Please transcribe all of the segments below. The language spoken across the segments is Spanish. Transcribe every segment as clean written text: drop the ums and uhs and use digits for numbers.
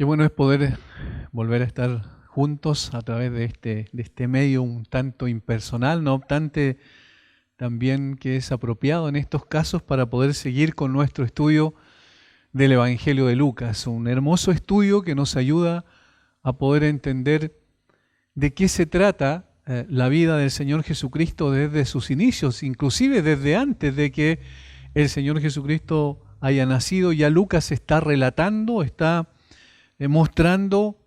Qué bueno es poder volver a estar juntos a través de este medio un tanto impersonal, no obstante también que es apropiado en estos casos para poder seguir con nuestro estudio del Evangelio de Lucas, un hermoso estudio que nos ayuda a poder entender de qué se trata la vida del Señor Jesucristo desde sus inicios, inclusive desde antes de que el Señor Jesucristo haya nacido. Ya Lucas está relatando, está mostrando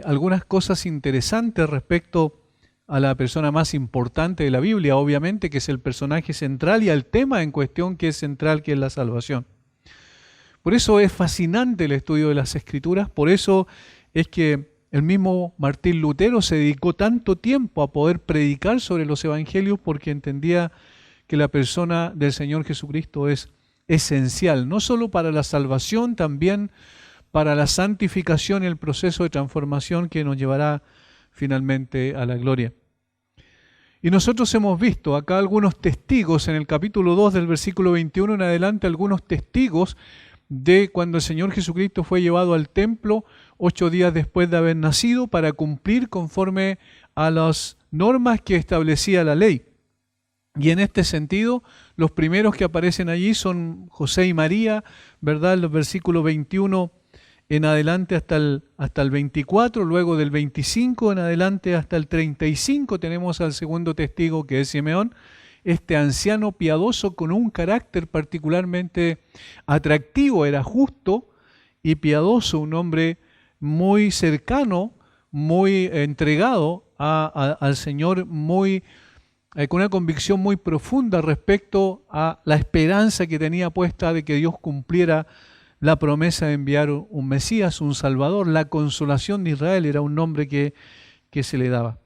algunas cosas interesantes respecto a la persona más importante de la Biblia, obviamente, que es el personaje central, y al tema en cuestión que es central, que es la salvación. Por eso es fascinante el estudio de las Escrituras, por eso es que el mismo Martín Lutero se dedicó tanto tiempo a poder predicar sobre los Evangelios, porque entendía que la persona del Señor Jesucristo es esencial, no solo para la salvación, también para la santificación y el proceso de transformación que nos llevará finalmente a la gloria. Y nosotros hemos visto acá algunos testigos en el capítulo 2 del versículo 21 en adelante, algunos testigos de cuando el Señor Jesucristo fue llevado al templo 8 días después de haber nacido para cumplir conforme a las normas que establecía la ley. Y en este sentido, los primeros que aparecen allí son José y María, ¿verdad? Los versículos 21 en adelante hasta el 24, luego del 25 en adelante hasta el 35 tenemos al segundo testigo, que es Simeón, este anciano piadoso con un carácter particularmente atractivo, era justo y piadoso, un hombre muy cercano, muy entregado al Señor, con una convicción muy profunda respecto a la esperanza que tenía puesta de que Dios cumpliera la promesa de enviar un Mesías, un Salvador. La consolación de Israel era un nombre que se le daba.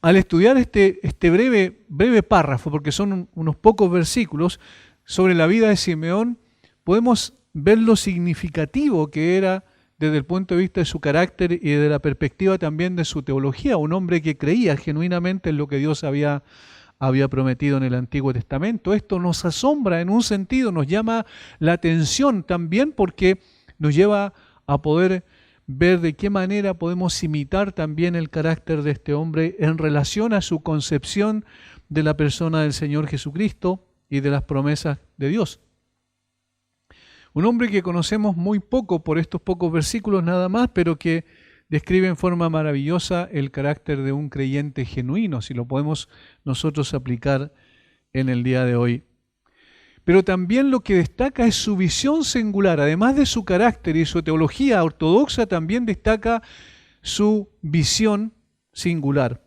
Al estudiar este breve párrafo, porque son unos pocos versículos, sobre la vida de Simeón, podemos ver lo significativo que era desde el punto de vista de su carácter y desde la perspectiva también de su teología, un hombre que creía genuinamente en lo que Dios había prometido en el Antiguo Testamento. Esto nos asombra en un sentido, nos llama la atención también porque nos lleva a poder ver de qué manera podemos imitar también el carácter de este hombre en relación a su concepción de la persona del Señor Jesucristo y de las promesas de Dios. Un hombre que conocemos muy poco por estos pocos versículos nada más, pero que describe en forma maravillosa el carácter de un creyente genuino, si lo podemos nosotros aplicar en el día de hoy. Pero también lo que destaca es su visión singular. Además de su carácter y su teología ortodoxa, también destaca su visión singular.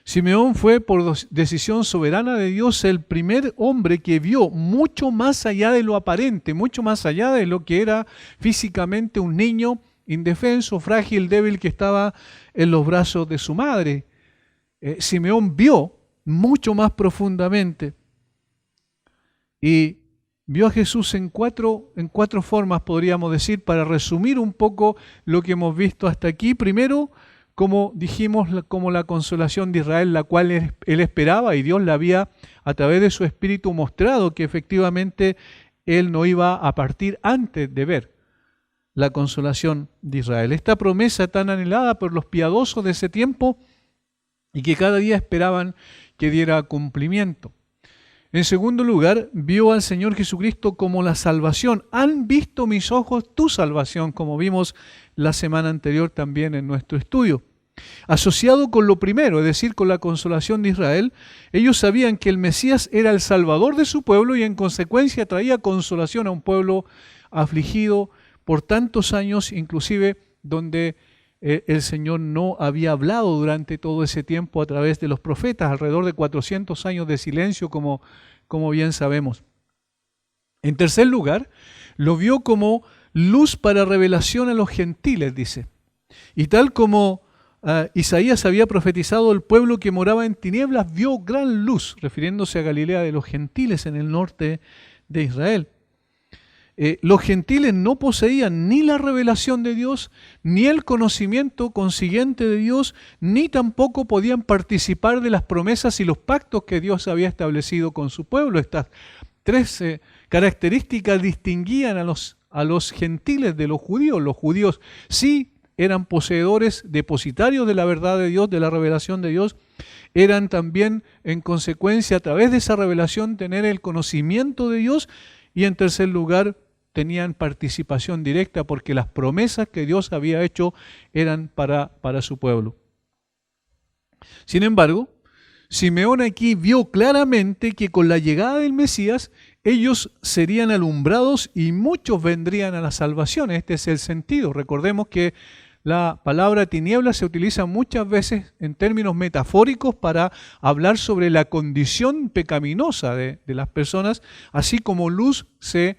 Simeón fue, por decisión soberana de Dios, el primer hombre que vio mucho más allá de lo aparente, mucho más allá de lo que era físicamente un niño indefenso, frágil, débil, que estaba en los brazos de su madre. Simeón vio mucho más profundamente y vio a Jesús en cuatro formas, podríamos decir, para resumir un poco lo que hemos visto hasta aquí. Primero, como dijimos, como la consolación de Israel, la cual él esperaba, y Dios le había a través de su Espíritu mostrado que efectivamente él no iba a partir antes de ver la consolación de Israel. Esta promesa tan anhelada por los piadosos de ese tiempo y que cada día esperaban que diera cumplimiento. En segundo lugar, vio al Señor Jesucristo como la salvación. Han visto mis ojos tu salvación, como vimos la semana anterior también en nuestro estudio. Asociado con lo primero, es decir, con la consolación de Israel, ellos sabían que el Mesías era el Salvador de su pueblo y en consecuencia traía consolación a un pueblo afligido por tantos años, inclusive donde el Señor no había hablado durante todo ese tiempo a través de los profetas, alrededor de 400 años de silencio, como bien sabemos. En tercer lugar, lo vio como luz para revelación a los gentiles, dice. Y tal como Isaías había profetizado, el pueblo que moraba en tinieblas vio gran luz, refiriéndose a Galilea de los gentiles en el norte de Israel. Los gentiles no poseían ni la revelación de Dios, ni el conocimiento consiguiente de Dios, ni tampoco podían participar de las promesas y los pactos que Dios había establecido con su pueblo. Estas tres características distinguían a los a los gentiles de los judíos. Los judíos sí eran poseedores, depositarios de la verdad de Dios, de la revelación de Dios. Eran también, en consecuencia, a través de esa revelación, tener el conocimiento de Dios. Y en tercer lugar, tenían participación directa porque las promesas que Dios había hecho eran para su pueblo. Sin embargo, Simeón aquí vio claramente que con la llegada del Mesías, ellos serían alumbrados y muchos vendrían a la salvación. Este es el sentido. Recordemos que la palabra tiniebla se utiliza muchas veces en términos metafóricos para hablar sobre la condición pecaminosa de las personas, así como luz se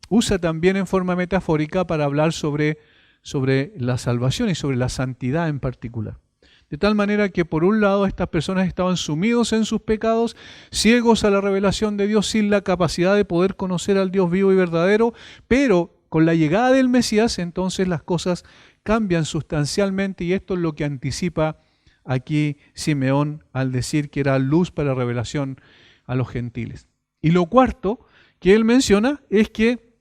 usa también en forma metafórica para hablar sobre la salvación y sobre la santidad en particular. De tal manera que por un lado estas personas estaban sumidos en sus pecados, ciegos a la revelación de Dios, sin la capacidad de poder conocer al Dios vivo y verdadero, pero con la llegada del Mesías entonces las cosas cambian sustancialmente, y esto es lo que anticipa aquí Simeón al decir que era luz para revelación a los gentiles. Y lo cuarto que él menciona es que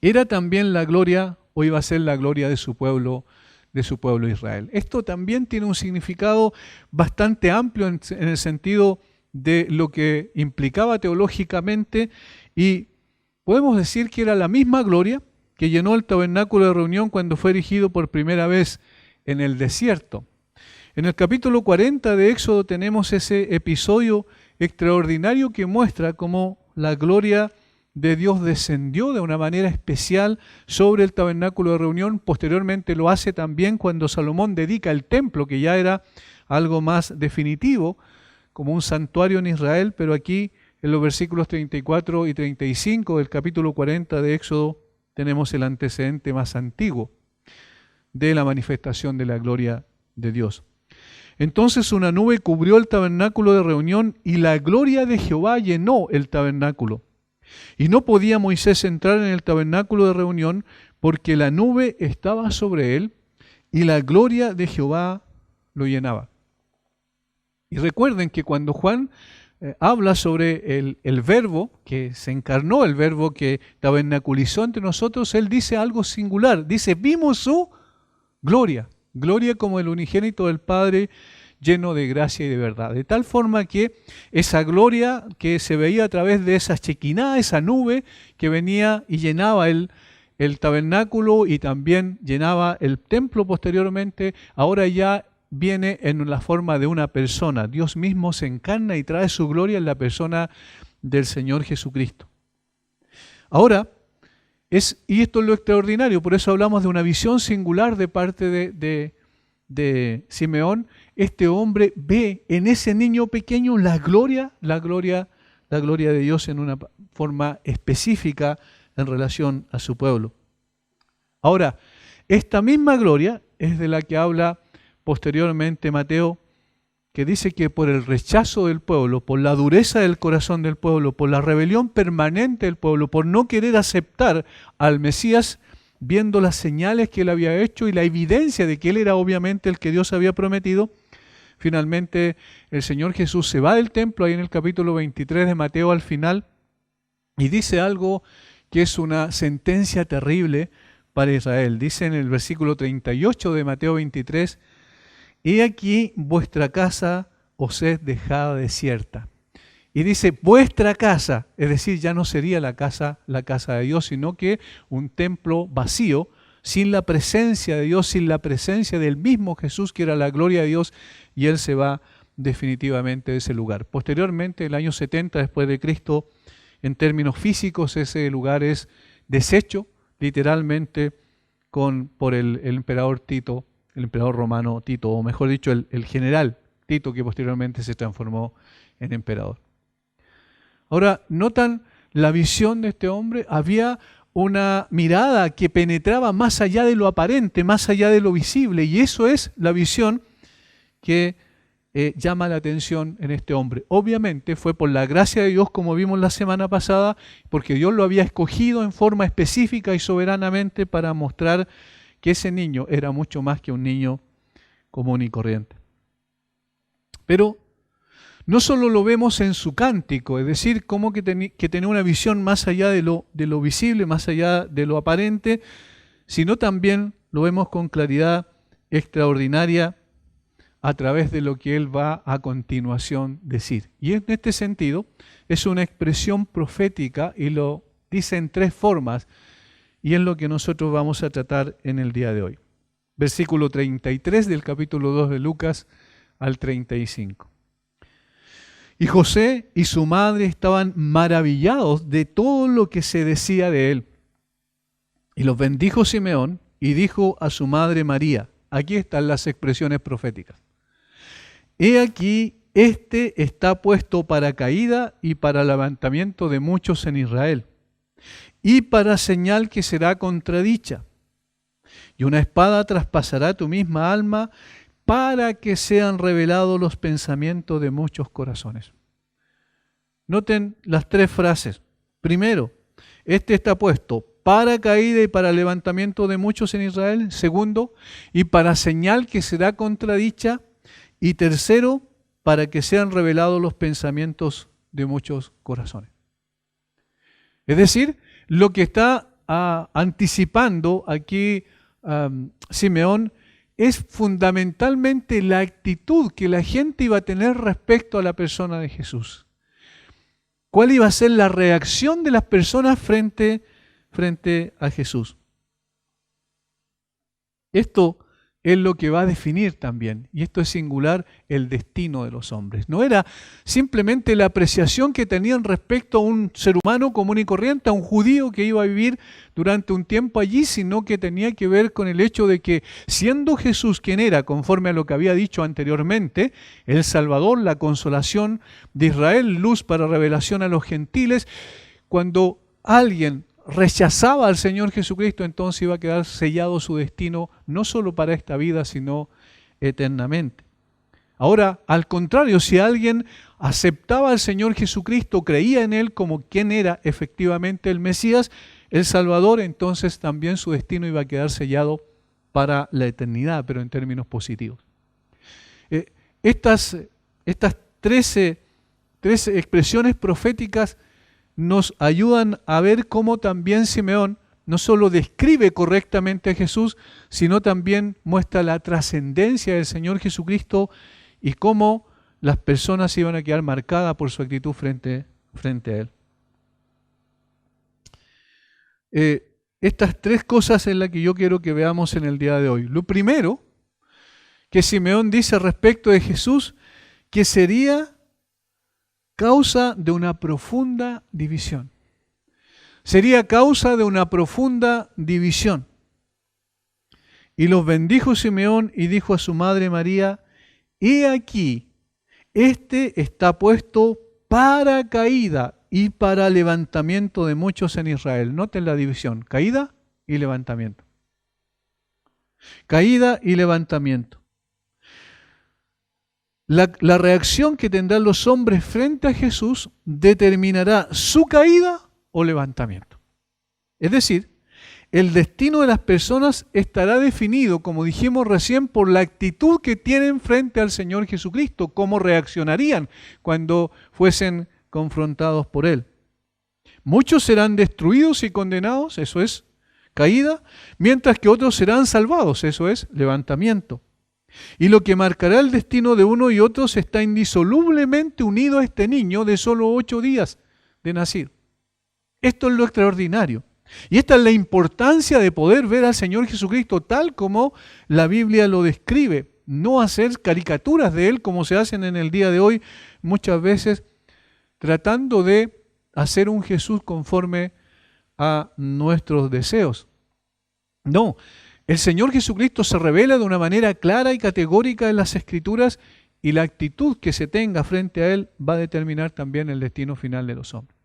era también la gloria, o iba a ser la gloria de su pueblo Israel. Esto también tiene un significado bastante amplio en el sentido de lo que implicaba teológicamente, y podemos decir que era la misma gloria que llenó el tabernáculo de reunión cuando fue erigido por primera vez en el desierto. En el capítulo 40 de Éxodo tenemos ese episodio extraordinario que muestra cómo la gloria de Dios descendió de una manera especial sobre el tabernáculo de reunión. Posteriormente lo hace también cuando Salomón dedica el templo, que ya era algo más definitivo, como un santuario en Israel, pero aquí en los versículos 34 y 35 del capítulo 40 de Éxodo tenemos el antecedente más antiguo de la manifestación de la gloria de Dios. Entonces una nube cubrió el tabernáculo de reunión y la gloria de Jehová llenó el tabernáculo. Y no podía Moisés entrar en el tabernáculo de reunión porque la nube estaba sobre él y la gloria de Jehová lo llenaba. Y recuerden que cuando Juan habla sobre el verbo que se encarnó, el verbo que tabernaculizó entre nosotros, él dice algo singular. Dice, vimos su gloria, gloria como el unigénito del Padre, lleno de gracia y de verdad. De tal forma que esa gloria que se veía a través de esa chequiná, esa nube que venía y llenaba el tabernáculo y también llenaba el templo posteriormente, ahora ya viene en la forma de una persona. Dios mismo se encarna y trae su gloria en la persona del Señor Jesucristo. Ahora, y esto es lo extraordinario, por eso hablamos de una visión singular de parte de Simeón. Este hombre ve en ese niño pequeño la gloria de Dios en una forma específica en relación a su pueblo. Ahora, esta misma gloria es de la que habla posteriormente Mateo, que dice que por el rechazo del pueblo, por la dureza del corazón del pueblo, por la rebelión permanente del pueblo, por no querer aceptar al Mesías, viendo las señales que él había hecho y la evidencia de que él era obviamente el que Dios había prometido, finalmente el Señor Jesús se va del templo, ahí en el capítulo 23 de Mateo al final, y dice algo que es una sentencia terrible para Israel. Dice en el versículo 38 de Mateo 23, he aquí vuestra casa os es dejada desierta. Y dice vuestra casa, es decir, ya no sería la casa de Dios, sino que un templo vacío, sin la presencia de Dios, sin la presencia del mismo Jesús, que era la gloria de Dios, y Él se va definitivamente de ese lugar. Posteriormente, el año 70 después de Cristo, en términos físicos, ese lugar es deshecho, literalmente, por el emperador Tito, el emperador romano Tito, o mejor dicho, el general Tito, que posteriormente se transformó en emperador. Ahora, ¿notan la visión de este hombre? Había una mirada que penetraba más allá de lo aparente, más allá de lo visible, y eso es la visión que llama la atención en este hombre. Obviamente fue por la gracia de Dios, como vimos la semana pasada, porque Dios lo había escogido en forma específica y soberanamente para mostrar que ese niño era mucho más que un niño común y corriente. Pero no solo lo vemos en su cántico, es decir, como que tenía una visión más allá de lo visible, más allá de lo aparente, sino también lo vemos con claridad extraordinaria a través de lo que él va a continuación decir. Y en este sentido es una expresión profética y lo dice en tres formas, y es lo que nosotros vamos a tratar en el día de hoy. Versículo 33 del capítulo 2 de Lucas al 35. Y José y su madre estaban maravillados de todo lo que se decía de él. Y los bendijo Simeón y dijo a su madre María, aquí están las expresiones proféticas. He aquí, este está puesto para caída y para levantamiento de muchos en Israel, y para señal que será contradicha. Y una espada traspasará tu misma alma para que sean revelados los pensamientos de muchos corazones. Noten las tres frases. Primero, este está puesto para caída y para levantamiento de muchos en Israel. Segundo, y para señal que será contradicha. Y tercero, para que sean revelados los pensamientos de muchos corazones. Es decir, lo que está anticipando aquí Simeón es fundamentalmente la actitud que la gente iba a tener respecto a la persona de Jesús. ¿Cuál iba a ser la reacción de las personas frente a Jesús? Esto es lo que va a definir también, y esto es singular, el destino de los hombres. No era simplemente la apreciación que tenían respecto a un ser humano común y corriente, a un judío que iba a vivir durante un tiempo allí, sino que tenía que ver con el hecho de que, siendo Jesús quien era, conforme a lo que había dicho anteriormente, el Salvador, la consolación de Israel, luz para revelación a los gentiles, cuando alguien rechazaba al Señor Jesucristo, entonces iba a quedar sellado su destino, no solo para esta vida, sino eternamente. Ahora, al contrario, si alguien aceptaba al Señor Jesucristo, creía en Él como quien era efectivamente el Mesías, el Salvador, entonces también su destino iba a quedar sellado para la eternidad, pero en términos positivos. Estas 13 expresiones proféticas nos ayudan a ver cómo también Simeón no solo describe correctamente a Jesús, sino también muestra la trascendencia del Señor Jesucristo y cómo las personas iban a quedar marcadas por su actitud frente a Él. Estas tres cosas es las que yo quiero que veamos en el día de hoy. Lo primero que Simeón dice respecto de Jesús, que sería causa de una profunda división. Sería causa de una profunda división. Y los bendijo Simeón y dijo a su madre María, he aquí, este está puesto para caída y para levantamiento de muchos en Israel. Noten la división, caída y levantamiento. Caída y levantamiento. La reacción que tendrán los hombres frente a Jesús determinará su caída o levantamiento. Es decir, el destino de las personas estará definido, como dijimos recién, por la actitud que tienen frente al Señor Jesucristo, cómo reaccionarían cuando fuesen confrontados por Él. Muchos serán destruidos y condenados, eso es caída, mientras que otros serán salvados, eso es levantamiento. Y lo que marcará el destino de uno y otros está indisolublemente unido a este niño de solo 8 días de nacer. Esto es lo extraordinario. Y esta es la importancia de poder ver al Señor Jesucristo tal como la Biblia lo describe. No hacer caricaturas de Él como se hacen en el día de hoy muchas veces, tratando de hacer un Jesús conforme a nuestros deseos. No. El Señor Jesucristo se revela de una manera clara y categórica en las Escrituras, y la actitud que se tenga frente a Él va a determinar también el destino final de los hombres.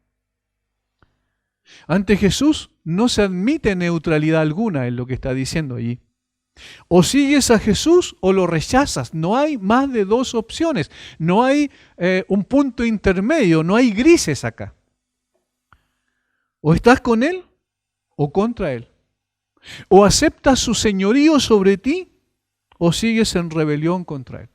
Ante Jesús no se admite neutralidad alguna en lo que está diciendo allí. O sigues a Jesús o lo rechazas. No hay más de dos opciones. No hay un punto intermedio, no hay grises acá. O estás con Él o contra Él. O aceptas su señorío sobre ti o sigues en rebelión contra Él.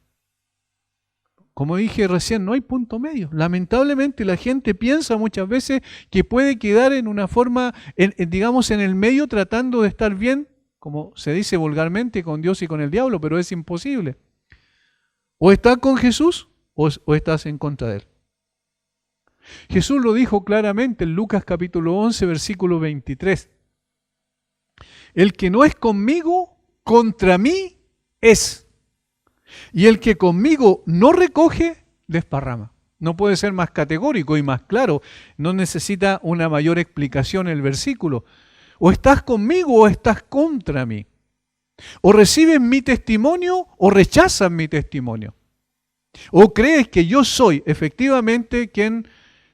Como dije recién, no hay punto medio. Lamentablemente la gente piensa muchas veces que puede quedar en una forma, digamos, en el medio tratando de estar bien, como se dice vulgarmente, con Dios y con el diablo, pero es imposible. O estás con Jesús o estás en contra de Él. Jesús lo dijo claramente en Lucas capítulo 11, versículo 23. El que no es conmigo, contra mí es. Y el que conmigo no recoge, desparrama. No puede ser más categórico y más claro. No necesita una mayor explicación el versículo. O estás conmigo o estás contra mí. O recibes mi testimonio o rechazas mi testimonio. O crees que yo soy efectivamente quien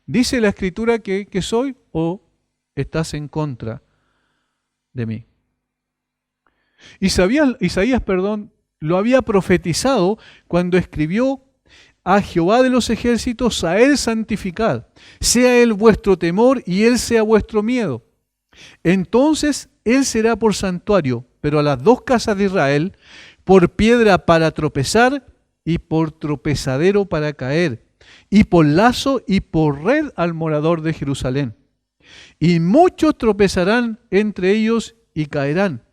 dice la Escritura que soy, o estás en contra de mí. Isaías, lo había profetizado cuando escribió: a Jehová de los ejércitos, a Él santificad, sea Él vuestro temor y Él sea vuestro miedo. Entonces Él será por santuario, pero a las dos casas de Israel, por piedra para tropezar y por tropezadero para caer, y por lazo y por red al morador de Jerusalén. Y muchos tropezarán entre ellos y caerán,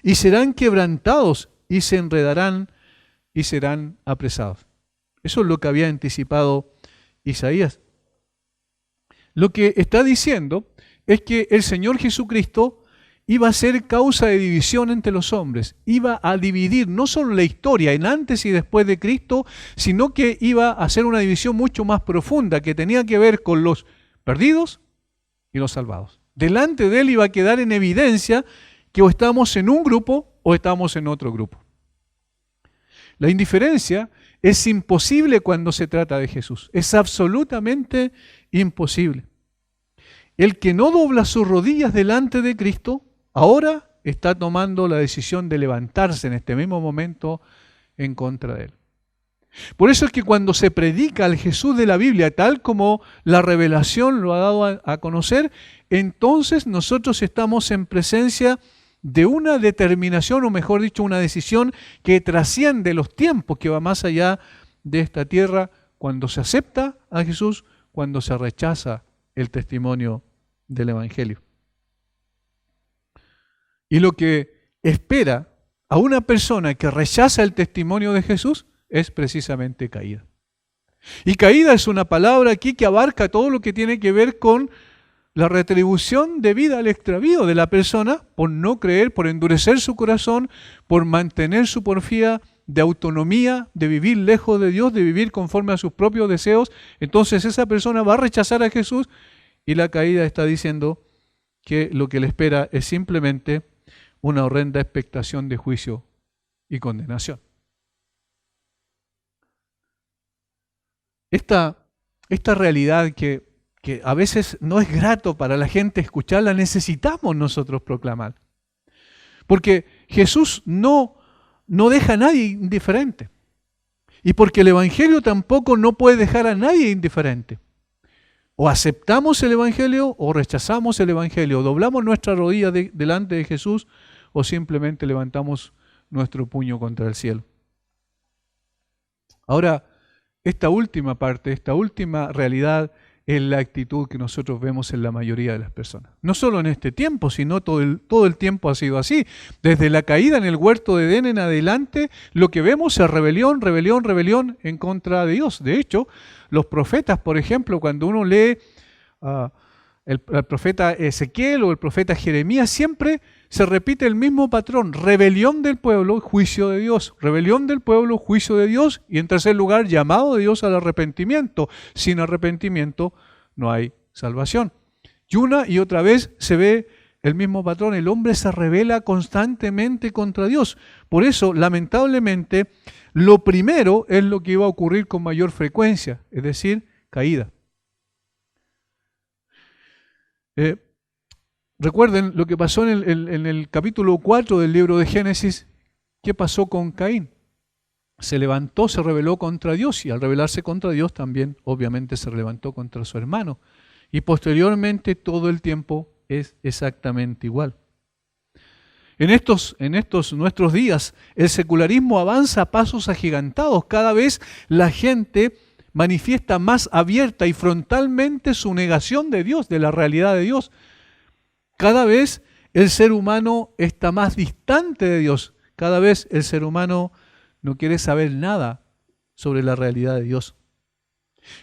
y serán quebrantados y se enredarán y serán apresados. Eso es lo que había anticipado Isaías. Lo que está diciendo es que el Señor Jesucristo iba a ser causa de división entre los hombres, iba a dividir no solo la historia en antes y después de Cristo, sino que iba a hacer una división mucho más profunda que tenía que ver con los perdidos y los salvados. Delante de Él iba a quedar en evidencia que o estamos en un grupo o estamos en otro grupo. La indiferencia es imposible cuando se trata de Jesús. Es absolutamente imposible. El que no dobla sus rodillas delante de Cristo, ahora está tomando la decisión de levantarse en este mismo momento en contra de Él. Por eso es que cuando se predica al Jesús de la Biblia, tal como la revelación lo ha dado a conocer, entonces nosotros estamos en presencia de una determinación, o mejor dicho, una decisión que trasciende los tiempos, que va más allá de esta tierra, cuando se acepta a Jesús, cuando se rechaza el testimonio del Evangelio. Y lo que espera a una persona que rechaza el testimonio de Jesús es precisamente caída. Y caída es una palabra aquí que abarca todo lo que tiene que ver con la retribución debida al extravío de la persona por no creer, por endurecer su corazón, por mantener su porfía de autonomía, de vivir lejos de Dios, de vivir conforme a sus propios deseos. Entonces esa persona va a rechazar a Jesús, y la caída está diciendo que lo que le espera es simplemente una horrenda expectación de juicio y condenación. Esta realidad que a veces no es grato para la gente escucharla, necesitamos nosotros proclamar. Porque Jesús no deja a nadie indiferente. Y porque el Evangelio tampoco no puede dejar a nadie indiferente. O aceptamos el Evangelio o rechazamos el Evangelio. Doblamos nuestra rodilla delante de Jesús o simplemente levantamos nuestro puño contra el cielo. Ahora, esta última parte, esta última realidad es la actitud que nosotros vemos en la mayoría de las personas. No solo en este tiempo, sino todo el tiempo ha sido así. Desde la caída en el huerto de Edén en adelante, lo que vemos es rebelión, rebelión, rebelión en contra de Dios. De hecho, los profetas, por ejemplo, cuando uno lee el profeta Ezequiel o el profeta Jeremías, siempre se repite el mismo patrón: rebelión del pueblo, juicio de Dios; rebelión del pueblo, juicio de Dios; y en tercer lugar, llamado de Dios al arrepentimiento. Sin arrepentimiento no hay salvación. Y una y otra vez se ve el mismo patrón: el hombre se rebela constantemente contra Dios. Por eso, lamentablemente, lo primero es lo que iba a ocurrir con mayor frecuencia, es decir, caída. Recuerden lo que pasó en el capítulo 4 del libro de Génesis. ¿Qué pasó con Caín? Se levantó, se rebeló contra Dios, y al rebelarse contra Dios también obviamente se levantó contra su hermano. Y posteriormente todo el tiempo es exactamente igual. En estos nuestros días, el secularismo avanza a pasos agigantados. Cada vez la gente manifiesta más abierta y frontalmente su negación de Dios, de la realidad de Dios. Cada vez el ser humano está más distante de Dios. Cada vez el ser humano no quiere saber nada sobre la realidad de Dios.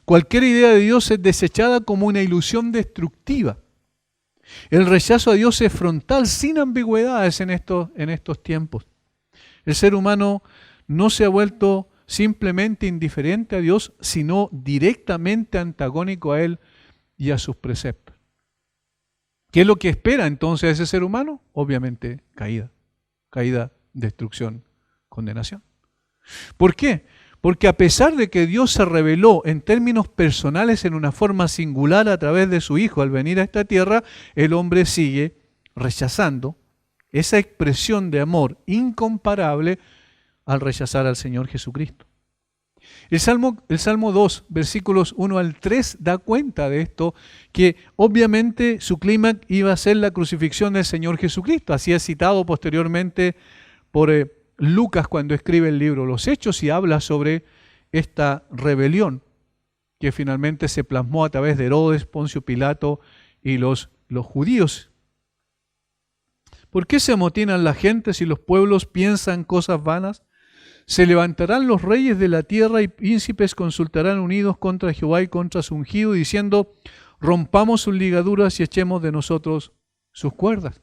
Cualquier idea de Dios es desechada como una ilusión destructiva. El rechazo a Dios es frontal, sin ambigüedades en estos tiempos. El ser humano no se ha vuelto simplemente indiferente a Dios, sino directamente antagónico a Él y a sus preceptos. ¿Qué es lo que espera entonces ese ser humano? Obviamente caída, destrucción, condenación. ¿Por qué? Porque a pesar de que Dios se reveló en términos personales en una forma singular a través de su Hijo al venir a esta tierra, el hombre sigue rechazando esa expresión de amor incomparable al rechazar al Señor Jesucristo. El Salmo 2, versículos 1 al 3, da cuenta de esto, que obviamente su clímax iba a ser la crucifixión del Señor Jesucristo. Así es citado posteriormente por Lucas cuando escribe el libro Los Hechos y habla sobre esta rebelión que finalmente se plasmó a través de Herodes, Poncio Pilato y los judíos. ¿Por qué se amotinan las gentes y los pueblos piensan cosas vanas? Se levantarán los reyes de la tierra y príncipes consultarán unidos contra Jehová y contra su ungido, diciendo, rompamos sus ligaduras y echemos de nosotros sus cuerdas.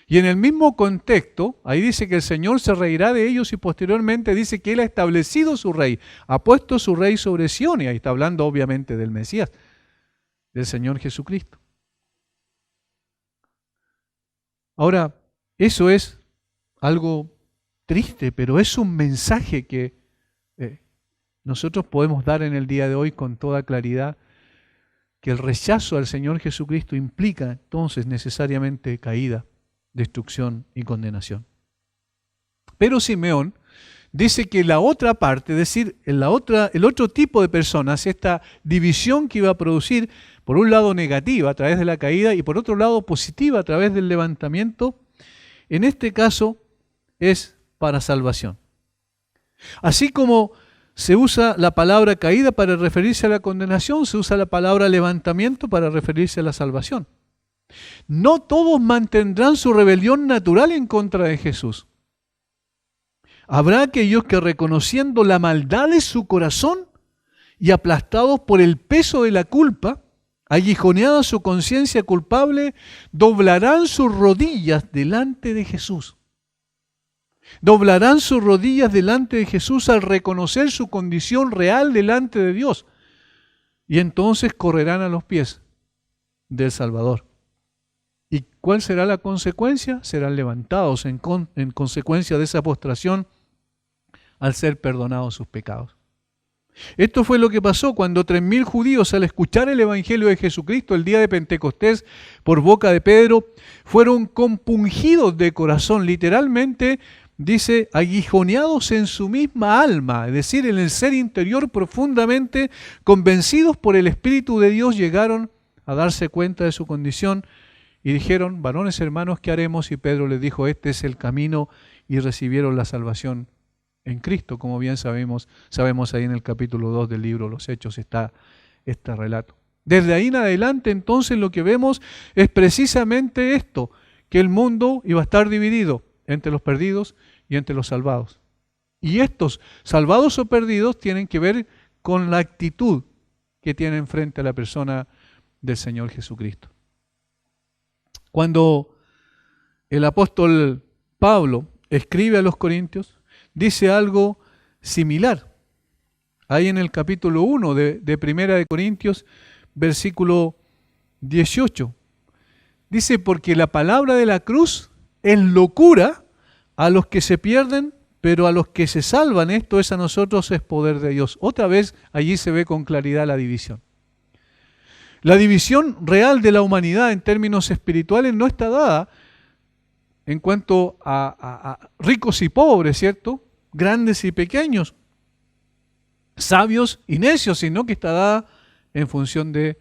Y en el mismo contexto, ahí dice que el Señor se reirá de ellos y posteriormente dice que Él ha establecido su rey, ha puesto su rey sobre Sión, y ahí está hablando obviamente del Mesías, del Señor Jesucristo. Ahora, eso es algo triste, pero es un mensaje que nosotros podemos dar en el día de hoy con toda claridad, que el rechazo al Señor Jesucristo implica entonces necesariamente caída, destrucción y condenación. Pero Simeón dice que la otra parte, es decir, el otro tipo de personas, esta división que iba a producir, por un lado negativa a través de la caída y por otro lado positiva a través del levantamiento, en este caso es para salvación. Así como se usa la palabra caída para referirse a la condenación, se usa la palabra levantamiento para referirse a la salvación. No todos mantendrán su rebelión natural en contra de Jesús. Habrá aquellos que, reconociendo la maldad de su corazón y aplastados por el peso de la culpa, aguijoneada su conciencia culpable, doblarán sus rodillas delante de Jesús. Doblarán sus rodillas delante de Jesús al reconocer su condición real delante de Dios. Y entonces correrán a los pies del Salvador. ¿Y cuál será la consecuencia? Serán levantados en consecuencia de esa postración al ser perdonados sus pecados. Esto fue lo que pasó cuando 3.000 judíos, al escuchar el Evangelio de Jesucristo el día de Pentecostés por boca de Pedro, fueron compungidos de corazón, literalmente dice, aguijoneados en su misma alma, es decir, en el ser interior profundamente convencidos por el Espíritu de Dios, llegaron a darse cuenta de su condición y dijeron, varones hermanos, ¿qué haremos? Y Pedro les dijo, este es el camino, y recibieron la salvación en Cristo, como bien sabemos ahí en el capítulo 2 del libro Los Hechos está este relato. Desde ahí en adelante entonces lo que vemos es precisamente esto, que el mundo iba a estar dividido entre los perdidos y entre los salvados. Y estos salvados o perdidos tienen que ver con la actitud que tienen frente a la persona del Señor Jesucristo. Cuando el apóstol Pablo escribe a los Corintios, dice algo similar. Ahí en el capítulo 1 de Primera de Corintios, versículo 18. Dice, porque la palabra de la cruz es locura a los que se pierden, pero a los que se salvan, esto es a nosotros, es poder de Dios. Otra vez allí se ve con claridad la división. La división real de la humanidad en términos espirituales no está dada en cuanto a ricos y pobres, ¿cierto? Grandes y pequeños, sabios y necios, sino que está dada en función de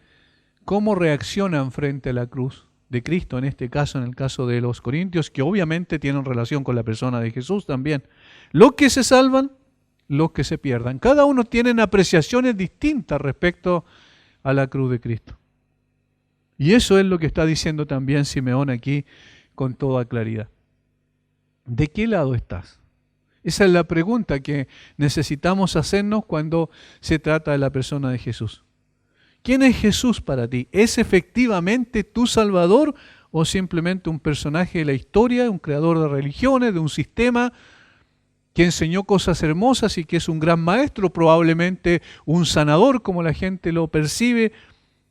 cómo reaccionan frente a la cruz de Cristo, en este caso, en el caso de los corintios, que obviamente tienen relación con la persona de Jesús también. Los que se salvan, los que se pierdan. Cada uno tiene apreciaciones distintas respecto a la cruz de Cristo. Y eso es lo que está diciendo también Simeón aquí con toda claridad. ¿De qué lado estás? Esa es la pregunta que necesitamos hacernos cuando se trata de la persona de Jesús. ¿Quién es Jesús para ti? ¿Es efectivamente tu Salvador o simplemente un personaje de la historia, un creador de religiones, de un sistema que enseñó cosas hermosas y que es un gran maestro, probablemente un sanador como la gente lo percibe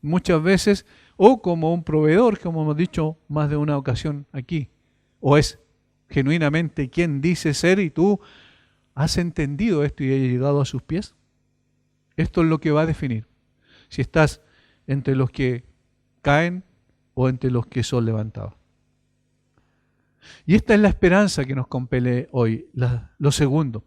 muchas veces, o como un proveedor, como hemos dicho más de una ocasión aquí? ¿O es genuinamente quien dice ser y tú has entendido esto y has llegado a sus pies? Esto es lo que va a definir si estás entre los que caen o entre los que son levantados. Y esta es la esperanza que nos compele hoy, lo segundo,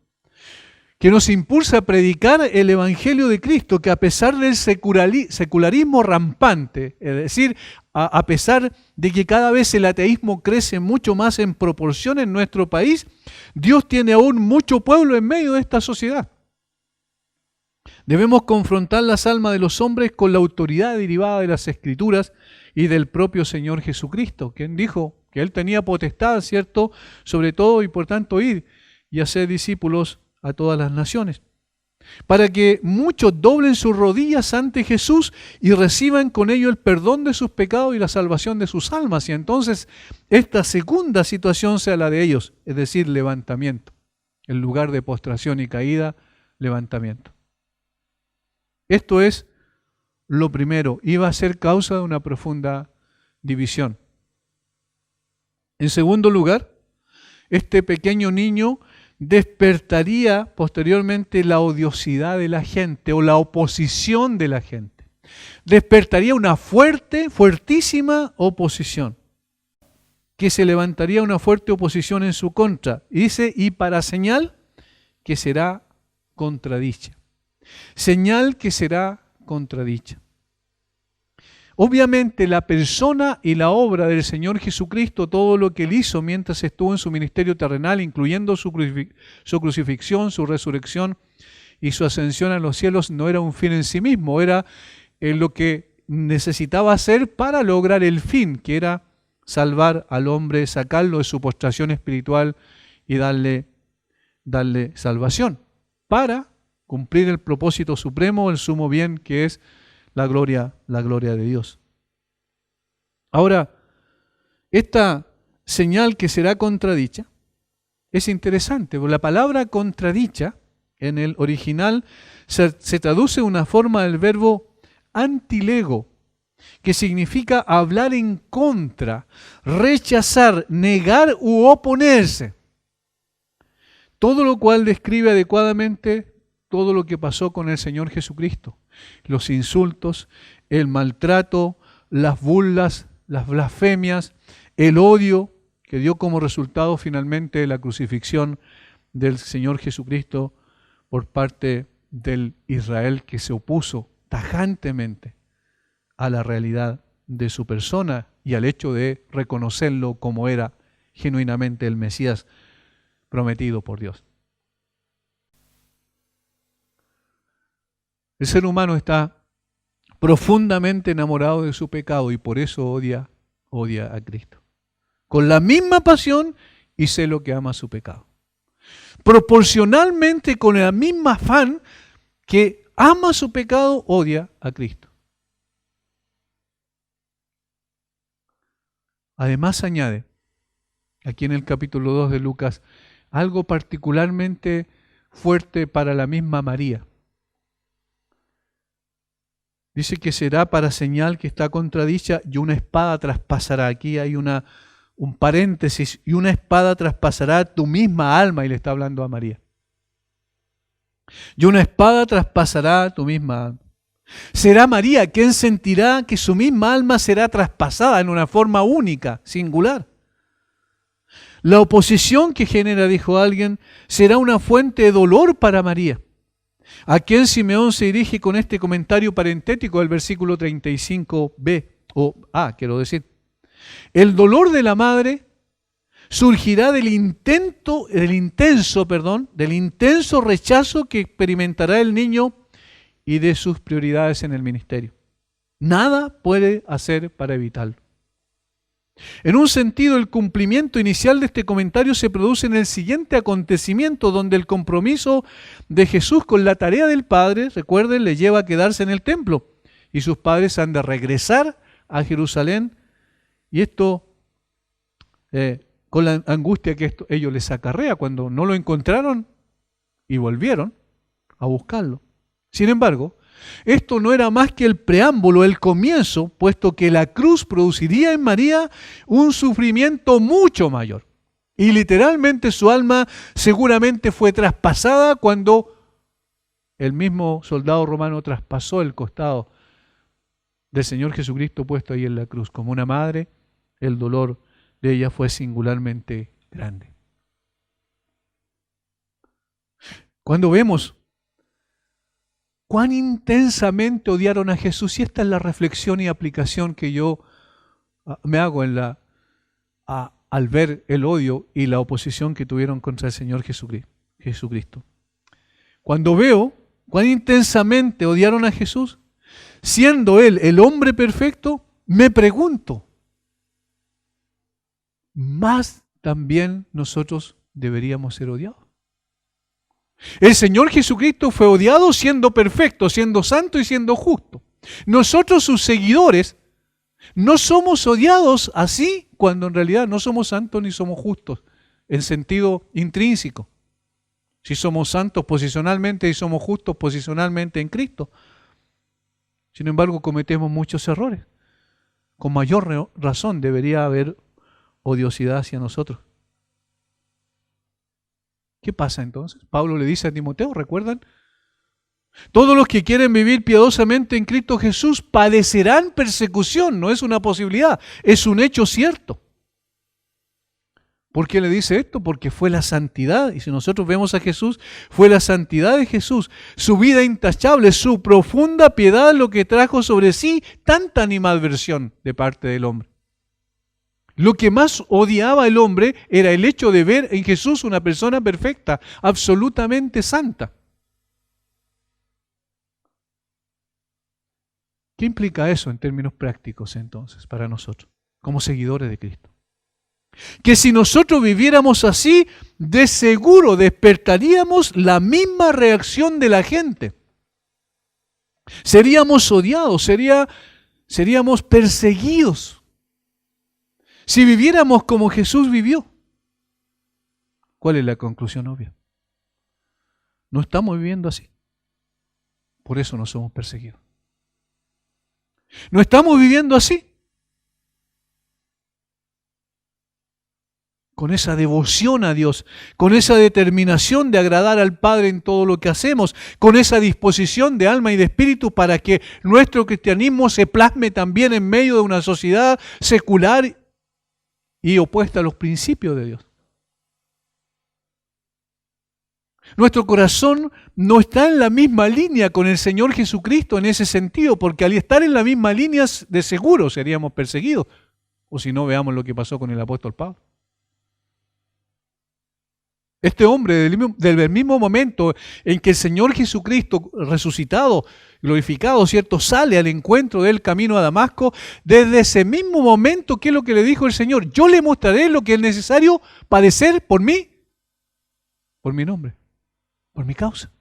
que nos impulsa a predicar el Evangelio de Cristo, que a pesar del secularismo rampante, es decir, a pesar de que cada vez el ateísmo crece mucho más en proporción en nuestro país, Dios tiene aún mucho pueblo en medio de esta sociedad. Debemos confrontar las almas de los hombres con la autoridad derivada de las Escrituras y del propio Señor Jesucristo, quien dijo que Él tenía potestad, ¿cierto?, sobre todo y por tanto ir y hacer discípulos a todas las naciones, para que muchos doblen sus rodillas ante Jesús y reciban con ello el perdón de sus pecados y la salvación de sus almas. Y entonces esta segunda situación sea la de ellos, es decir, levantamiento. En lugar de postración y caída, levantamiento. Esto es lo primero, iba a ser causa de una profunda división. En segundo lugar, este pequeño niño despertaría posteriormente la odiosidad de la gente o la oposición de la gente. Despertaría una fuertísima oposición, que se levantaría una fuerte oposición en su contra. Y dice, y para señal que será contradicha. Señal que será contradicha. Obviamente la persona y la obra del Señor Jesucristo, todo lo que Él hizo mientras estuvo en su ministerio terrenal, incluyendo su crucifixión, su resurrección y su ascensión a los cielos, no era un fin en sí mismo, era lo que necesitaba hacer para lograr el fin, que era salvar al hombre, sacarlo de su postración espiritual y darle salvación, para cumplir el propósito supremo, el sumo bien, que es la gloria de Dios. Ahora, esta señal que será contradicha es interesante, porque la palabra contradicha en el original se traduce una forma del verbo antilego, que significa hablar en contra, rechazar, negar u oponerse. Todo lo cual describe adecuadamente todo lo que pasó con el Señor Jesucristo. Los insultos, el maltrato, las burlas, las blasfemias, el odio que dio como resultado finalmente la crucifixión del Señor Jesucristo por parte del Israel que se opuso tajantemente a la realidad de su persona y al hecho de reconocerlo como era genuinamente el Mesías prometido por Dios. El ser humano está profundamente enamorado de su pecado y por eso odia a Cristo. Con la misma pasión y celo que ama su pecado. Proporcionalmente con el mismo afán que ama su pecado, odia a Cristo. Además añade, aquí en el capítulo 2 de Lucas, algo particularmente fuerte para la misma María. Dice que será para señal que está contradicha y una espada traspasará. Aquí hay un paréntesis, y una espada traspasará tu misma alma, y le está hablando a María. Y una espada traspasará tu misma alma. Será María quien sentirá que su misma alma será traspasada en una forma única, singular. La oposición que genera, dijo alguien, será una fuente de dolor para María. ¿A quién Simeón se dirige con este comentario parentético del versículo 35b? O A, quiero decir. El dolor de la madre surgirá del intenso rechazo que experimentará el niño y de sus prioridades en el ministerio. Nada puede hacer para evitarlo. En un sentido, el cumplimiento inicial de este comentario se produce en el siguiente acontecimiento, donde el compromiso de Jesús con la tarea del Padre, recuerden, le lleva a quedarse en el templo, y sus padres han de regresar a Jerusalén, y esto con la angustia que ellos les acarrea cuando no lo encontraron y volvieron a buscarlo. Sin embargo, esto no era más que el preámbulo, el comienzo, puesto que la cruz produciría en María un sufrimiento mucho mayor. Y literalmente su alma seguramente fue traspasada cuando el mismo soldado romano traspasó el costado del Señor Jesucristo puesto ahí en la cruz. Como una madre, el dolor de ella fue singularmente grande. Cuando vemos cuán intensamente odiaron a Jesús, y esta es la reflexión y aplicación que yo me hago al ver el odio y la oposición que tuvieron contra el Señor Jesucristo. Cuando veo cuán intensamente odiaron a Jesús, siendo Él el hombre perfecto, me pregunto, ¿más también nosotros deberíamos ser odiados? El Señor Jesucristo fue odiado siendo perfecto, siendo santo y siendo justo. Nosotros, sus seguidores, no somos odiados así cuando en realidad no somos santos ni somos justos, en sentido intrínseco. Si somos santos posicionalmente y somos justos posicionalmente en Cristo. Sin embargo, cometemos muchos errores. Con mayor razón debería haber odiosidad hacia nosotros. ¿Qué pasa entonces? Pablo le dice a Timoteo, ¿recuerdan? Todos los que quieren vivir piadosamente en Cristo Jesús padecerán persecución. No es una posibilidad, es un hecho cierto. ¿Por qué le dice esto? Porque fue la santidad. Y si nosotros vemos a Jesús, fue la santidad de Jesús, su vida intachable, su profunda piedad lo que trajo sobre sí tanta animadversión de parte del hombre. Lo que más odiaba el hombre era el hecho de ver en Jesús una persona perfecta, absolutamente santa. ¿Qué implica eso en términos prácticos entonces para nosotros, como seguidores de Cristo? Que si nosotros viviéramos así, de seguro despertaríamos la misma reacción de la gente. Seríamos odiados, seríamos perseguidos. Si viviéramos como Jesús vivió, ¿cuál es la conclusión obvia? No estamos viviendo así. Por eso no somos perseguidos. No estamos viviendo así. Con esa devoción a Dios, con esa determinación de agradar al Padre en todo lo que hacemos, con esa disposición de alma y de espíritu para que nuestro cristianismo se plasme también en medio de una sociedad secular y opuesta a los principios de Dios. Nuestro corazón no está en la misma línea con el Señor Jesucristo en ese sentido, porque al estar en la misma línea de seguro seríamos perseguidos. O si no, veamos lo que pasó con el apóstol Pablo. Este hombre, del mismo momento en que el Señor Jesucristo resucitado, glorificado, ¿cierto?, sale al encuentro del camino a Damasco, desde ese mismo momento, ¿qué es lo que le dijo el Señor? Yo le mostraré lo que es necesario padecer por mí, por mi nombre, por mi causa.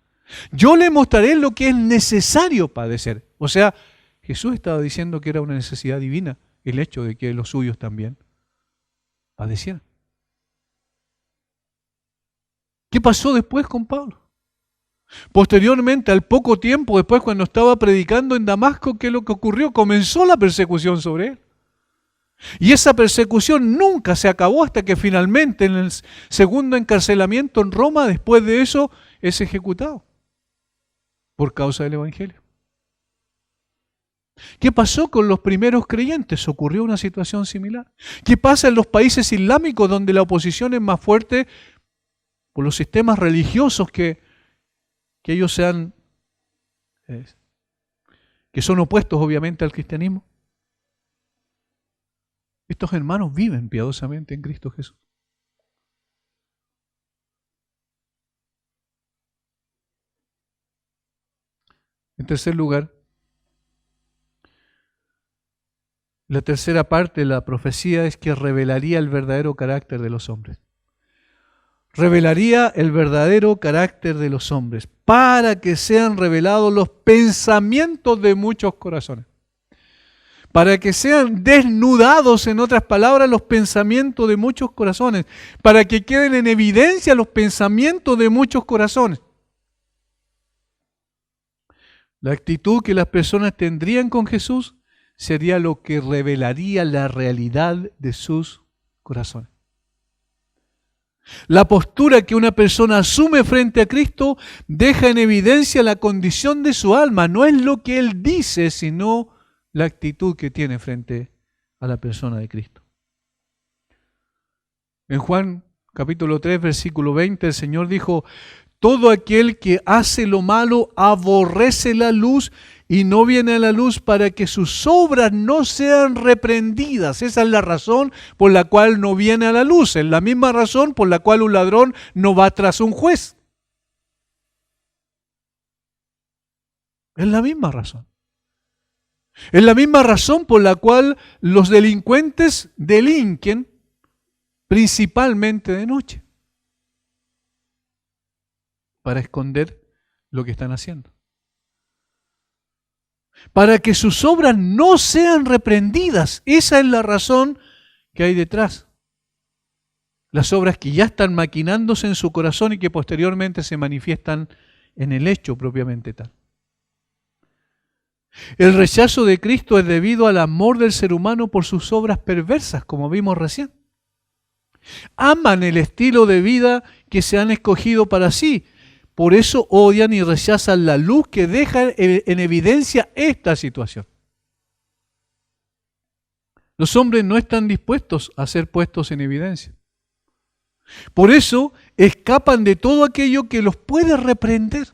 Yo le mostraré lo que es necesario padecer. O sea, Jesús estaba diciendo que era una necesidad divina el hecho de que los suyos también padecieran. ¿Qué pasó después con Pablo? Posteriormente, al poco tiempo después, cuando estaba predicando en Damasco, ¿qué es lo que ocurrió? Comenzó la persecución sobre él. Y esa persecución nunca se acabó hasta que finalmente, en el segundo encarcelamiento en Roma, después de eso, es ejecutado por causa del Evangelio. ¿Qué pasó con los primeros creyentes? Ocurrió una situación similar. ¿Qué pasa en los países islámicos donde la oposición es más fuerte por los sistemas religiosos que ellos que son opuestos obviamente al cristianismo? Estos hermanos viven piadosamente en Cristo Jesús. En tercer lugar, la tercera parte de la profecía es que revelaría el verdadero carácter de los hombres. Revelaría el verdadero carácter de los hombres para que sean revelados los pensamientos de muchos corazones. Para que sean desnudados, en otras palabras, los pensamientos de muchos corazones. Para que queden en evidencia los pensamientos de muchos corazones. La actitud que las personas tendrían con Jesús sería lo que revelaría la realidad de sus corazones. La postura que una persona asume frente a Cristo deja en evidencia la condición de su alma. No es lo que él dice, sino la actitud que tiene frente a la persona de Cristo. En Juan capítulo 3, versículo 20, el Señor dijo: todo aquel que hace lo malo aborrece la luz y no viene a la luz para que sus obras no sean reprendidas. Esa es la razón por la cual no viene a la luz. Es la misma razón por la cual un ladrón no va tras un juez. Es la misma razón. Es la misma razón por la cual los delincuentes delinquen principalmente de noche, para esconder lo que están haciendo. Para que sus obras no sean reprendidas. Esa es la razón que hay detrás. Las obras que ya están maquinándose en su corazón y que posteriormente se manifiestan en el hecho propiamente tal. El rechazo de Cristo es debido al amor del ser humano por sus obras perversas, como vimos recién. Aman el estilo de vida que se han escogido para sí. Por eso odian y rechazan la luz que deja en evidencia esta situación. Los hombres no están dispuestos a ser puestos en evidencia. Por eso escapan de todo aquello que los puede reprender.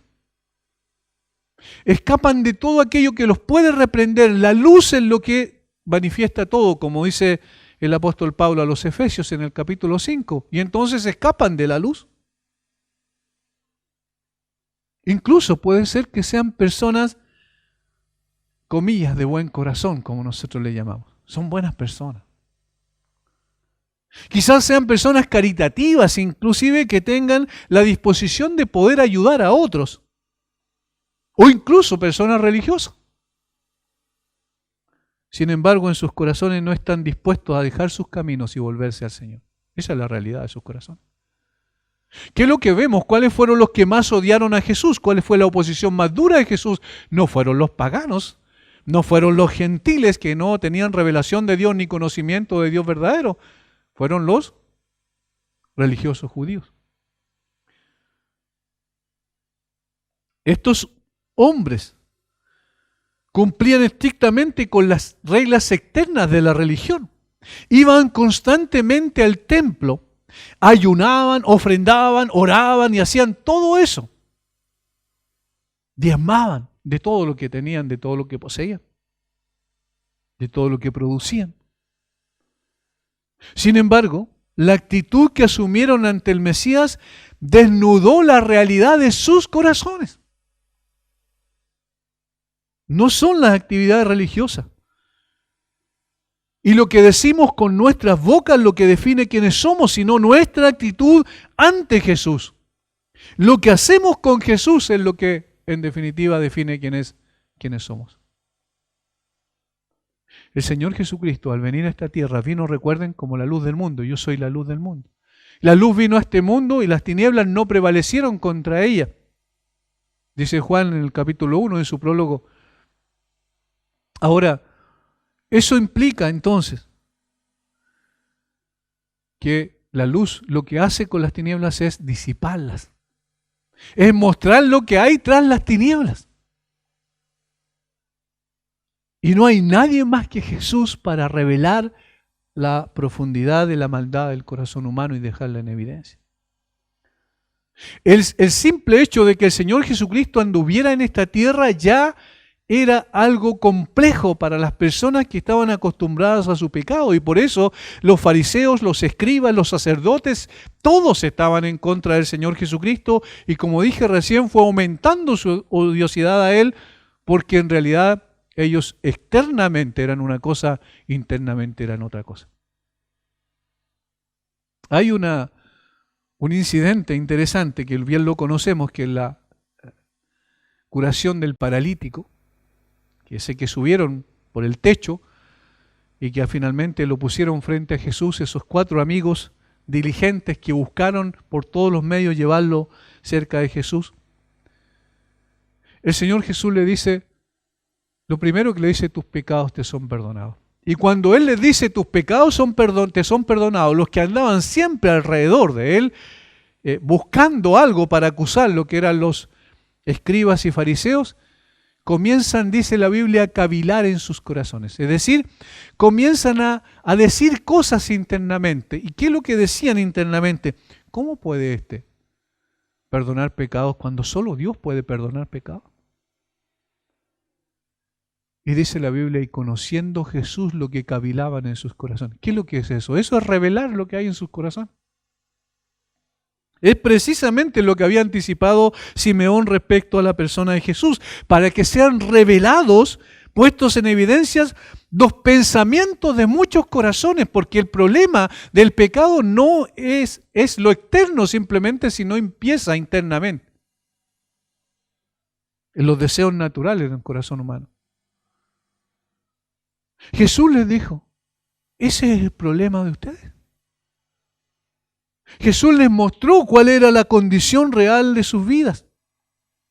Escapan de todo aquello que los puede reprender. La luz es lo que manifiesta todo, como dice el apóstol Pablo a los Efesios en el capítulo 5. Y entonces escapan de la luz. Incluso puede ser que sean personas, comillas, de buen corazón, como nosotros le llamamos. Son buenas personas. Quizás sean personas caritativas, inclusive que tengan la disposición de poder ayudar a otros. O incluso personas religiosas. Sin embargo, en sus corazones no están dispuestos a dejar sus caminos y volverse al Señor. Esa es la realidad de sus corazones. ¿Qué es lo que vemos? ¿Cuáles fueron los que más odiaron a Jesús? ¿Cuál fue la oposición más dura de Jesús? No fueron los paganos, no fueron los gentiles que no tenían revelación de Dios ni conocimiento de Dios verdadero. Fueron los religiosos judíos. Estos hombres cumplían estrictamente con las reglas externas de la religión. Iban constantemente al templo, ayunaban, ofrendaban, oraban y hacían todo eso. Diezmaban de todo lo que tenían, de todo lo que poseían, de todo lo que producían. Sin embargo, la actitud que asumieron ante el Mesías desnudó la realidad de sus corazones. No son las actividades religiosas. Y lo que decimos con nuestras bocas lo que define quiénes somos, sino nuestra actitud ante Jesús. Lo que hacemos con Jesús es lo que en definitiva define quiénes somos. El Señor Jesucristo al venir a esta tierra vino, recuerden, como la luz del mundo. Yo soy la luz del mundo. La luz vino a este mundo y las tinieblas no prevalecieron contra ella. Dice Juan en el capítulo 1 de su prólogo. Ahora, eso implica entonces que la luz lo que hace con las tinieblas es disiparlas. Es mostrar lo que hay tras las tinieblas. Y no hay nadie más que Jesús para revelar la profundidad de la maldad del corazón humano y dejarla en evidencia. El simple hecho de que el Señor Jesucristo anduviera en esta tierra ya era algo complejo para las personas que estaban acostumbradas a su pecado, y por eso los fariseos, los escribas, los sacerdotes, todos estaban en contra del Señor Jesucristo, y como dije recién, fue aumentando su odiosidad a Él, porque en realidad ellos externamente eran una cosa, internamente eran otra cosa. Hay un incidente interesante que bien lo conocemos, que es la curación del paralítico, que sé que subieron por el techo y que finalmente lo pusieron frente a Jesús, esos 4 amigos diligentes que buscaron por todos los medios llevarlo cerca de Jesús. El Señor Jesús le dice, lo primero que le dice, tus pecados te son perdonados. Y cuando Él les dice, tus pecados te son perdonados, los que andaban siempre alrededor de Él, buscando algo para acusarlo, que eran los escribas y fariseos, comienzan, dice la Biblia, a cavilar en sus corazones. Es decir, comienzan a decir cosas internamente. ¿Y qué es lo que decían internamente? ¿Cómo puede perdonar pecados cuando solo Dios puede perdonar pecados? Y dice la Biblia, y conociendo Jesús lo que cavilaban en sus corazones. ¿Qué es lo que es eso? Eso es revelar lo que hay en sus corazones. Es precisamente lo que había anticipado Simeón respecto a la persona de Jesús, para que sean revelados, puestos en evidencias, los pensamientos de muchos corazones, porque el problema del pecado no es lo externo simplemente, sino empieza internamente, en los deseos naturales del corazón humano. Jesús les dijo, ese es el problema de ustedes. Jesús les mostró cuál era la condición real de sus vidas.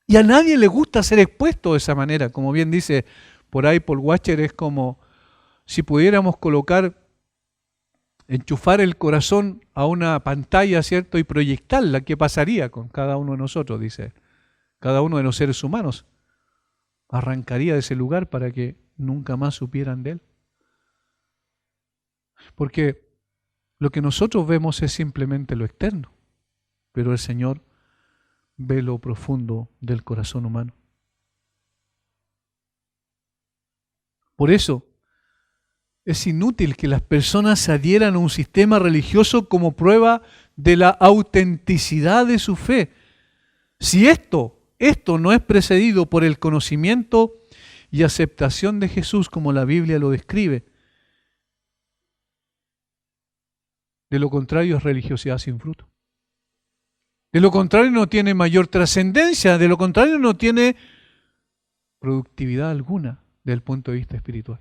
Y a nadie le gusta ser expuesto de esa manera. Como bien dice por ahí Paul Washer, es como si pudiéramos enchufar el corazón a una pantalla, ¿cierto? Y proyectarla. ¿Qué pasaría con cada uno de nosotros? Dice, cada uno de los seres humanos arrancaría de ese lugar para que nunca más supieran de él. Porque lo que nosotros vemos es simplemente lo externo, pero el Señor ve lo profundo del corazón humano. Por eso es inútil que las personas se adhieran a un sistema religioso como prueba de la autenticidad de su fe. Si esto no es precedido por el conocimiento y aceptación de Jesús como la Biblia lo describe, de lo contrario es religiosidad sin fruto. De lo contrario no tiene mayor trascendencia, de lo contrario no tiene productividad alguna desde el punto de vista espiritual.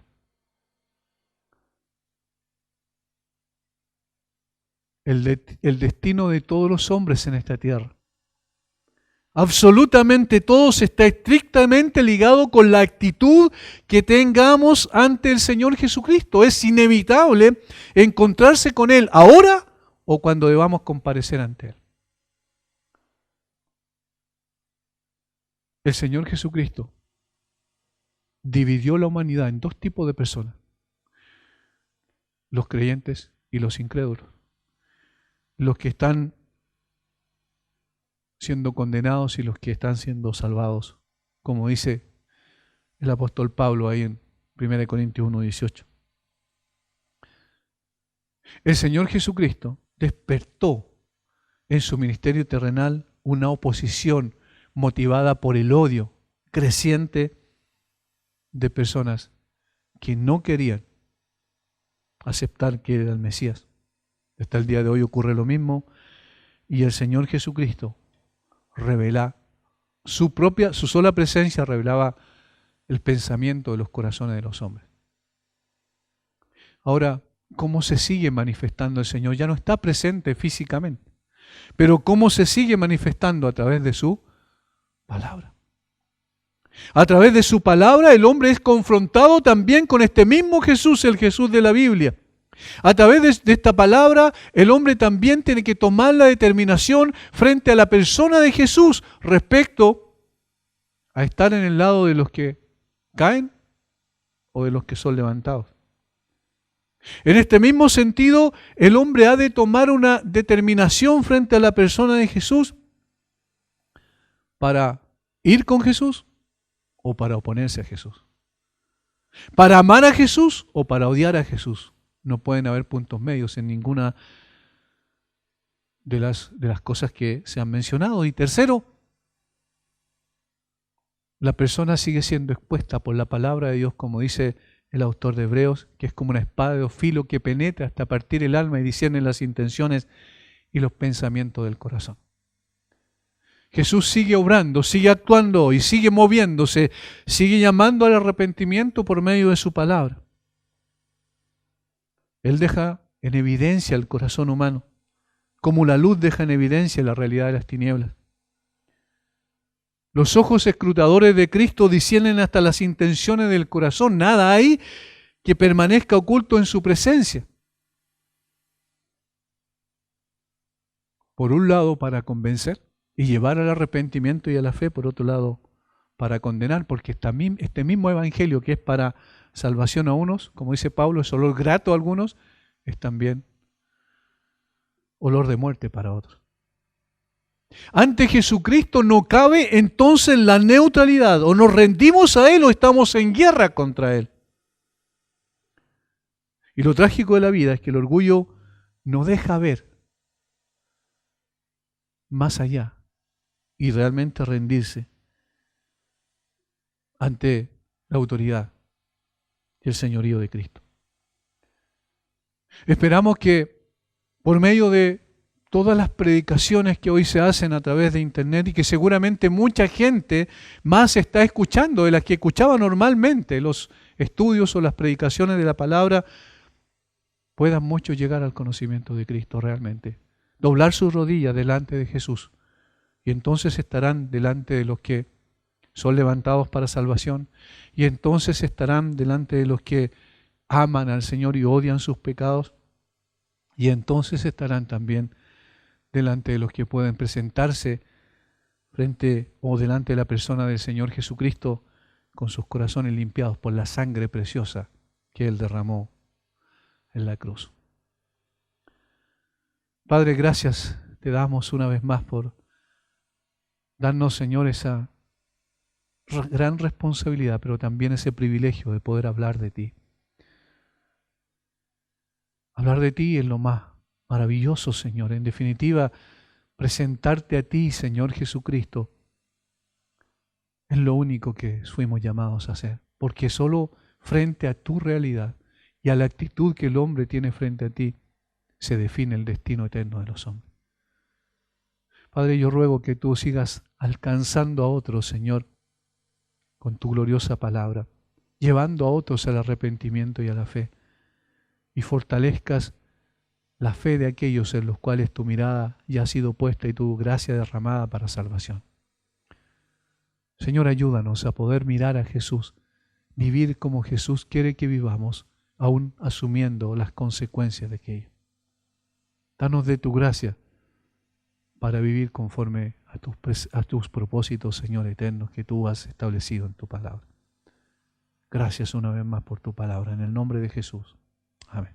El destino de todos los hombres en esta tierra, absolutamente todos, está estrictamente ligado con la actitud que tengamos ante el Señor Jesucristo. Es inevitable encontrarse con Él ahora o cuando debamos comparecer ante Él. El Señor Jesucristo dividió la humanidad en 2 tipos de personas: los creyentes y los incrédulos. Los que están siendo condenados y los que están siendo salvados, como dice el apóstol Pablo ahí en 1 Corintios 1:18. El Señor Jesucristo despertó en su ministerio terrenal una oposición motivada por el odio creciente de personas que no querían aceptar que era el Mesías. Hasta el día de hoy ocurre lo mismo, y el Señor Jesucristo revela su sola presencia, revelaba el pensamiento de los corazones de los hombres. Ahora, ¿cómo se sigue manifestando el Señor? Ya no está presente físicamente, pero ¿cómo se sigue manifestando? A través de su palabra. A través de su palabra el hombre es confrontado también con este mismo Jesús, el Jesús de la Biblia. A través de esta palabra el hombre también tiene que tomar la determinación frente a la persona de Jesús respecto a estar en el lado de los que caen o de los que son levantados. En este mismo sentido, el hombre ha de tomar una determinación frente a la persona de Jesús para ir con Jesús o para oponerse a Jesús. Para amar a Jesús o para odiar a Jesús. No pueden haber puntos medios en ninguna de las cosas que se han mencionado. Y tercero, la persona sigue siendo expuesta por la palabra de Dios, como dice el autor de Hebreos, que es como una espada de dos filos que penetra hasta partir el alma y discierne las intenciones y los pensamientos del corazón. Jesús sigue obrando, sigue actuando y sigue moviéndose, sigue llamando al arrepentimiento por medio de su palabra. Él deja en evidencia el corazón humano, como la luz deja en evidencia la realidad de las tinieblas. Los ojos escrutadores de Cristo disciernen hasta las intenciones del corazón. Nada hay que permanezca oculto en su presencia. Por un lado, para convencer y llevar al arrepentimiento y a la fe. Por otro lado, para condenar, porque este mismo evangelio que es para salvación a unos, como dice Pablo, es olor grato a algunos, es también olor de muerte para otros. Ante Jesucristo no cabe entonces la neutralidad. O nos rendimos a Él o estamos en guerra contra Él. Y lo trágico de la vida es que el orgullo no deja ver más allá y realmente rendirse ante la autoridad y el señorío de Cristo. Esperamos que por medio de todas las predicaciones que hoy se hacen a través de internet y que seguramente mucha gente más está escuchando de las que escuchaba normalmente los estudios o las predicaciones de la palabra, puedan muchos llegar al conocimiento de Cristo realmente. Doblar sus rodillas delante de Jesús y entonces estarán delante de los que son levantados para salvación y entonces estarán delante de los que aman al Señor y odian sus pecados y entonces estarán también delante de los que pueden presentarse frente o delante de la persona del Señor Jesucristo con sus corazones limpiados por la sangre preciosa que Él derramó en la cruz. Padre, gracias te damos una vez más por darnos, Señor, esa gran responsabilidad, pero también ese privilegio de poder hablar de ti. Hablar de ti es lo más maravilloso, Señor. En definitiva, presentarte a ti, Señor Jesucristo, es lo único que fuimos llamados a hacer. Porque solo frente a tu realidad y a la actitud que el hombre tiene frente a ti, se define el destino eterno de los hombres. Padre, yo ruego que tú sigas alcanzando a otros, Señor, con tu gloriosa palabra, llevando a otros al arrepentimiento y a la fe, y fortalezcas la fe de aquellos en los cuales tu mirada ya ha sido puesta y tu gracia derramada para salvación. Señor, ayúdanos a poder mirar a Jesús, vivir como Jesús quiere que vivamos, aún asumiendo las consecuencias de aquello. Danos de tu gracia para vivir conforme a tus propósitos, Señor eternos, que tú has establecido en tu palabra. Gracias una vez más por tu palabra. En el nombre de Jesús. Amén.